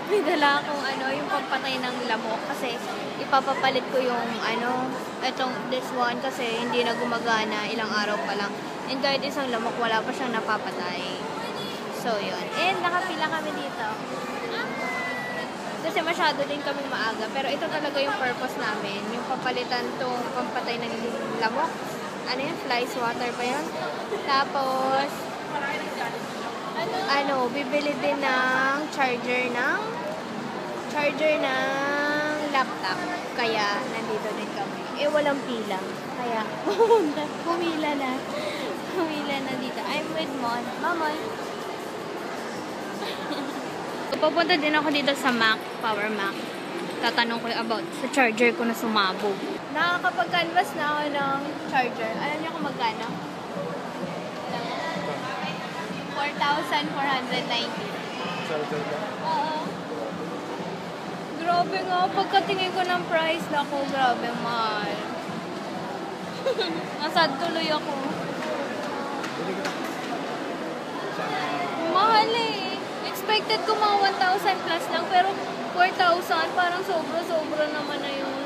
May dala akong yung pampatay ng lamok kasi ipapapalit ko yung this one kasi hindi na gumagana, ilang araw pa lang. And kahit isang lamok, wala pa siyang napapatay. So, yun. And nakapila kami dito. Kasi masyado din kami maaga. Pero ito talaga yung purpose namin. Yung papalitan tong pampatay ng lamok. Ano yan? Fly swatter pa yun. Tapos, bibili din ng charger ng laptop. Kaya, nandito din kami. Walang pila. Kaya, pumila na. Pumila na dito. I'm with Mon. Mamoy. Pupunta din ako dito sa Mac, Power Mac. Tatanong ko about sa charger ko na sumabog. Nakakapag-canvas na ako ng charger. Alam niyo kung magkano? 4,490. Charger ka? Oo. Grabe nga. Pagkatingin ko ng price, naku, grabe, mahal. Nasad tuloy ako. Mahal eh. Expected ko mga 1,000 plus lang, pero 4,000, parang sobra-sobra naman na yun.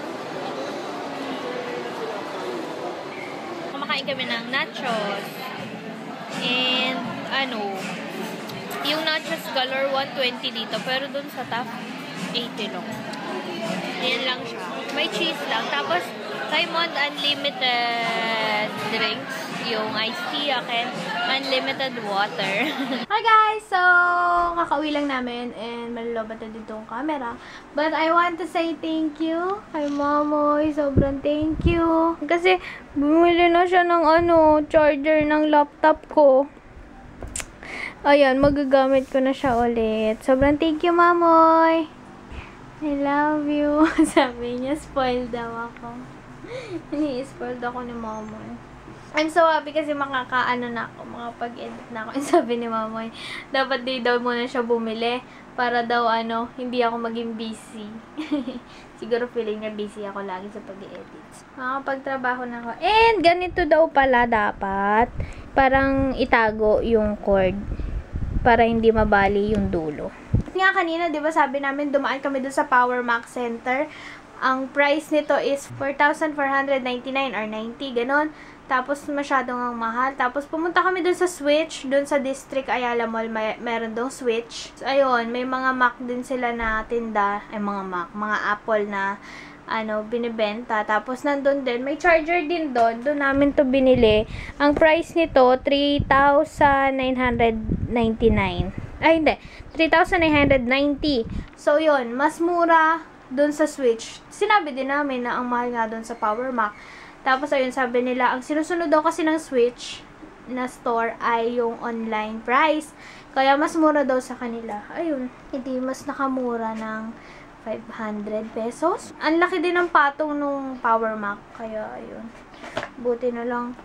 Kumakain kami ng nachos. And, yung nachos color 120 dito, pero dun sa top, 80 lang. Ayan lang siya. May cheese lang. Tapos, Raymond Unlimited drinks. Yung iced tea akin. Unlimited water. Hi guys! So, kakauwi lang namin and malulobot na dito ang camera. But I want to say thank you kay Mamoy. Sobrang thank you. Kasi, bumili na siya ng charger ng laptop ko. Ayan, magagamit ko na siya ulit. Sobrang thank you, Mamoy. I love you. Sabi niya, spoiled daw ako. Spoiled ako ni Mamoy. I'm so happy kasi makakaano na ako, makapag-edit na ako. Sabi ni Mamoy, dapat di daw muna siya bumili para daw hindi ako maging busy. Siguro feeling niya busy ako lagi sa pag-edit. Makapagtrabaho na ako. And ganito daw pala dapat. Parang itago yung cord para hindi mabali yung dulo. Nga kanina, 'di ba, sabi namin dumaan kami doon sa Power Mac Center. Ang price nito is 4,499 or 90, ganon. Tapos masyadong ang mahal. Tapos pumunta kami doon sa Switch, doon sa District Ayala Mall, meron doong Switch. So, ayun, may mga Mac din sila na tinda, mga Apple na binibenta. Tapos nandun din, may charger din doon. Doon namin to binili. Ang price nito 3,999. Ay, hindi. 3,990. So, yun, mas mura doon sa Switch. Sinabi din namin na ang mahal nga doon sa Power Mac. Tapos, ayun, sabi nila, ang sinusunod daw kasi ng Switch na store ay yung online price. Kaya, mas mura daw sa kanila. Ayun, hindi mas nakamura ng 500 pesos. Ang laki din ng patong nung Power Mac. Kaya, ayun. Buti na lang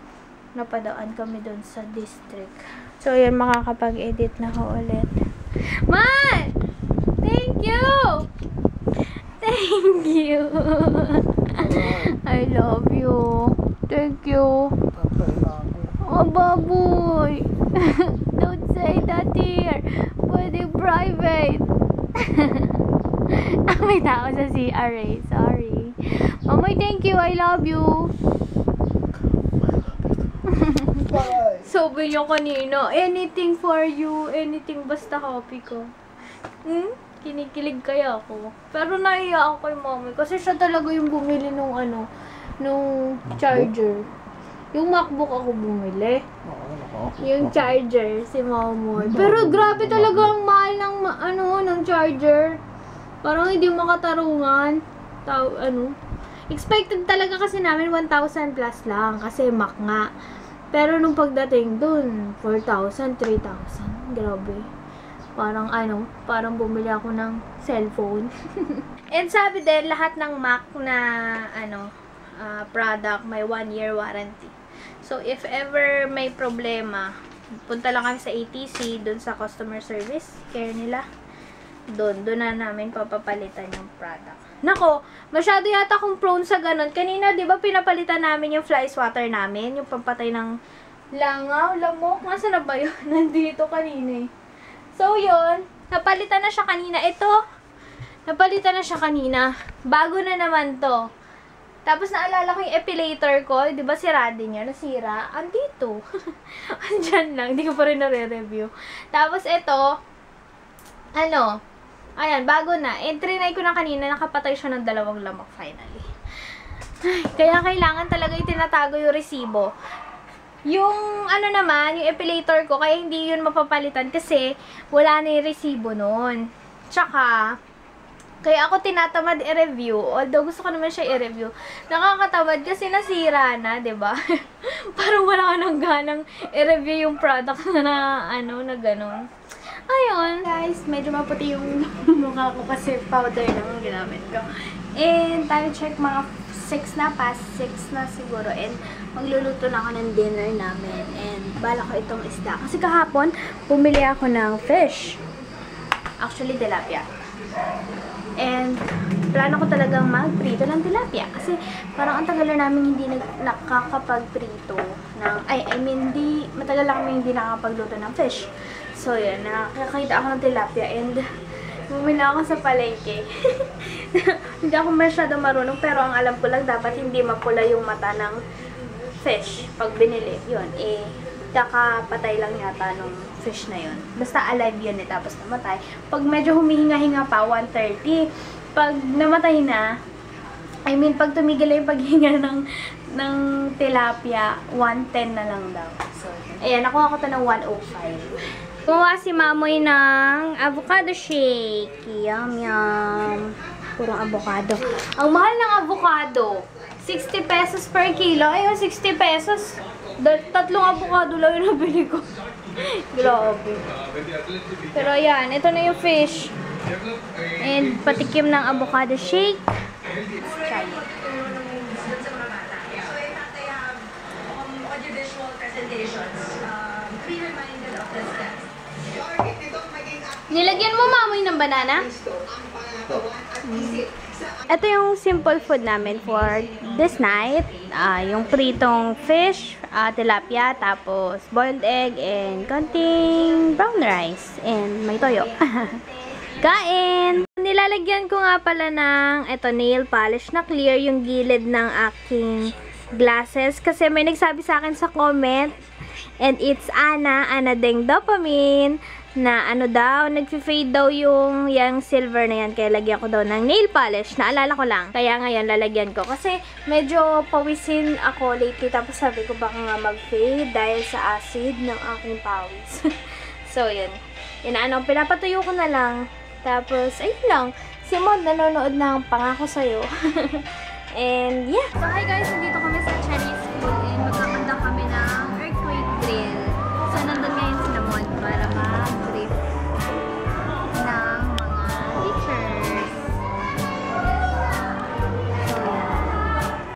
napadaan kami doon sa district. So, ayun, makakapag-edit na ako ulit. Man! Thank you! Thank you! I love you. Thank you. Oh, baboy! Don't say that here. Pwede private. May tao sa CR eh. Sorry. Mamoy, thank you. I love you. Sabi niyo kanina, anything for you. Anything basta copy ko. Kinikilig kaya ako. Pero naiya ako kay Mamoy. Kasi siya talaga yung bumili nung nung charger. Yung MacBook ako bumili. Yung charger, si Mamoy. Pero grabe talaga ang mahal ng charger. Parang hindi makatarungan. Expected talaga kasi namin 1,000 plus lang. Kasi Mac nga. Pero nung pagdating dun, 4,000, 3,000. Grabe. Parang bumili ako ng cellphone. And sabi din, lahat ng Mac na, product, may 1-year warranty. So, if ever may problema, punta lang kami sa ATC, dun sa customer service care nila. Doon na namin papapalitan yung product. Nako, masyado yata akong prone sa ganun. Kanina, di ba, pinapalitan namin yung fly swatter namin, yung pampatay ng langaw, lamok. Nasaan na ba yun? Nandito kanina eh. So, yun. Napalitan na siya kanina. Ito, Napalitan na siya kanina. Bago na naman to. Tapos naalala ko yung epilator ko. Di ba sira din niya? Nasira. Andito. Andyan lang. Hindi ko pa rin nare-review. Tapos ito, ayan, bago na. Trinay ko na kanina. Nakapatay siya ng 2 lamok finally. Ay, kaya kailangan talaga itinatago yung resibo. Yung, yung epilator ko, kaya hindi yun mapapalitan kasi wala na yung resibo nun. Tsaka, kaya ako tinatamad i-review. Although, gusto ko naman siya i-review. Nakakatamad kasi nasira na, ba diba? Parang wala ka nang ganang i-review yung product na gano'n. Ayun. Guys, medyo maputi yung mukha ko kasi powder lang ang ginamit ko. And, time check mga 6 na, past 6 na siguro. And, magluluto na ako ng dinner namin. And, bala ko itong isda. Kasi kahapon, bumili ako ng fish. Actually, tilapia. And, plano ko talagang magprito ng tilapia. Kasi, parang ang tagal na namin hindi nakakapagprito ng, matagal lang kami hindi nakakapagluto ng fish. So, yun, nakakita ako ng tilapia. And, bumili ako sa palengke. Hindi ako masyado marunong, pero ang alam ko lang, dapat hindi mapula yung mata ng fish pag binili. Yun, kakapatay lang yata nung fish na yun. Basta alive yun tapos namatay. Pag medyo humihinga-hinga pa, 130. Pag namatay na, pag tumigil na yung paghinga ng tilapia, 110 na lang daw. So, ayan, nakuha ko to ng 105. Gumawa si Mamoy ng avocado shake. Yum, yum. Purong avocado. Ang mahal ng avocado. 60 pesos per kilo. Ayun, 60 pesos. 3 avocado lang yung nabili ko. Grabe. Pero ayan, ito na yung fish. And patikim ng avocado shake. Let's try it. Nilagyan mo, Mamoy, ng banana? Ito yung simple food namin for this night. Yung pritong fish, tilapia, tapos boiled egg, and konting brown rice. And may toyo. Kain! Nilalagyan ko nga pala ng nail polish na clear yung gilid ng aking glasses. Kasi may nagsabi sa akin sa comment, and it's Ana Deng Dopamine, na nag-fade daw yung silver na yan. Kaya lagyan ko daw ng nail polish. Naalala ko lang. Kaya ngayon, lalagyan ko. Kasi medyo pawisin ako lately. Tapos sabi ko baka nga mag-fade dahil sa acid ng aking pawis. So, yun. Pinapatuyo ko na lang. Tapos, ayun lang. Si Mod nanonood ng Pangako Sa'yo. And, yeah. So, hi guys. Nandito kami sa Chinese school.